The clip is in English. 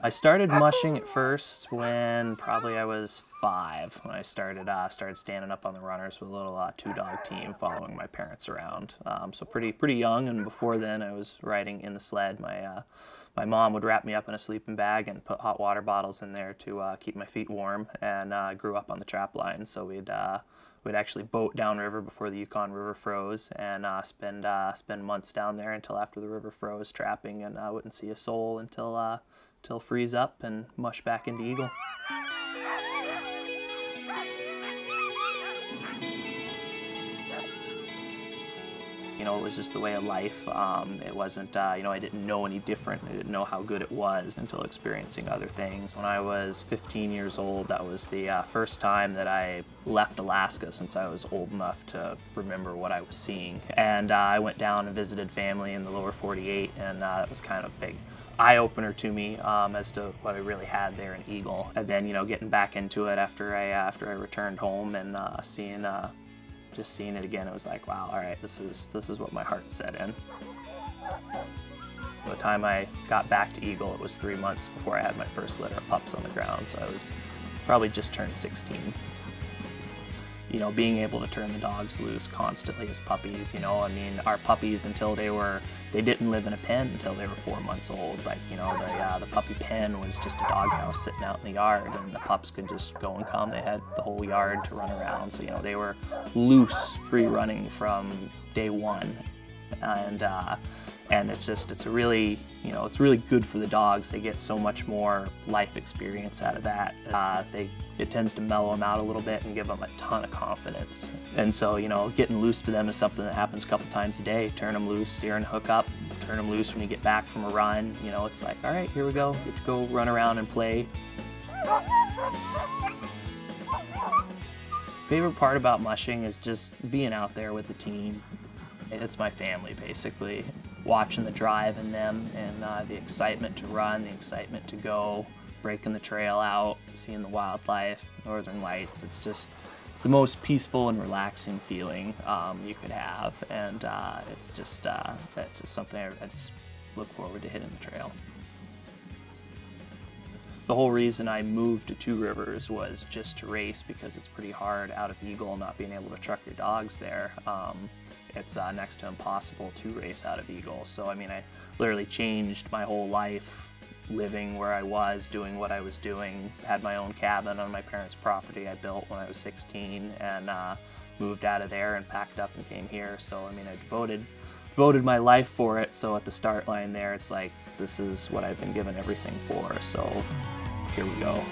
I started mushing at first when probably I was 5, when I started standing up on the runners with a little 2-dog team following my parents around. So pretty young, and before then I was riding in the sled. My mom would wrap me up in a sleeping bag and put hot water bottles in there to keep my feet warm, and I grew up on the trap line, so we'd actually boat downriver before the Yukon River froze, and spend months down there until after the river froze, trapping, and wouldn't see a soul until freeze up and mush back into eagle. You know, it was just the way of life. It wasn't, you know, I didn't know any different. I didn't know how good it was until experiencing other things. When I was 15 years old, that was the first time that I left Alaska since I was old enough to remember what I was seeing. And I went down and visited family in the lower 48, and that was kind of a big eye-opener to me as to what I really had there in eagle. And then, you know, getting back into it after I returned home and just seeing it again, it was like, wow, all right, this is what my heart set in. By the time I got back to eagle, it was 3 months before I had my first litter of pups on the ground, so I was probably just turned 16. You know, being able to turn the dogs loose constantly as puppies, you know, I mean, our puppies until they didn't live in a pen until they were 4 months old. Like, you know, the puppy pen was just a doghouse sitting out in the yard, and the pups could just go and come. They had the whole yard to run around, so, you know, they were loose, free running from day one. And it's a really, you know, it's really good for the dogs. They get so much more life experience out of that. It tends to mellow them out a little bit and give them a ton of confidence. And so, you know, getting loose to them is something that happens a couple times a day. Turn them loose, steer and hook up, turn them loose when you get back from a run. You know, it's like, all right, here we go. Get to go run around and play. Favorite part about mushing is just being out there with the team. It's my family, basically. Watching the drive in them, and the excitement to run, the excitement to go, breaking the trail out, seeing the wildlife, northern lights. It's the most peaceful and relaxing feeling you could have, and it's just something I just look forward to hitting the trail. The whole reason I moved to Two Rivers was just to race, because it's pretty hard out of eagle not being able to truck your dogs there. It's next to impossible to race out of eagle. So I mean, I literally changed my whole life living where I was, doing what I was doing. Had my own cabin on my parents' property I built when I was 16, and moved out of there and packed up and came here. So I mean, I devoted my life for it. So at the start line there, it's like, this is what I've been given everything for. So here we go.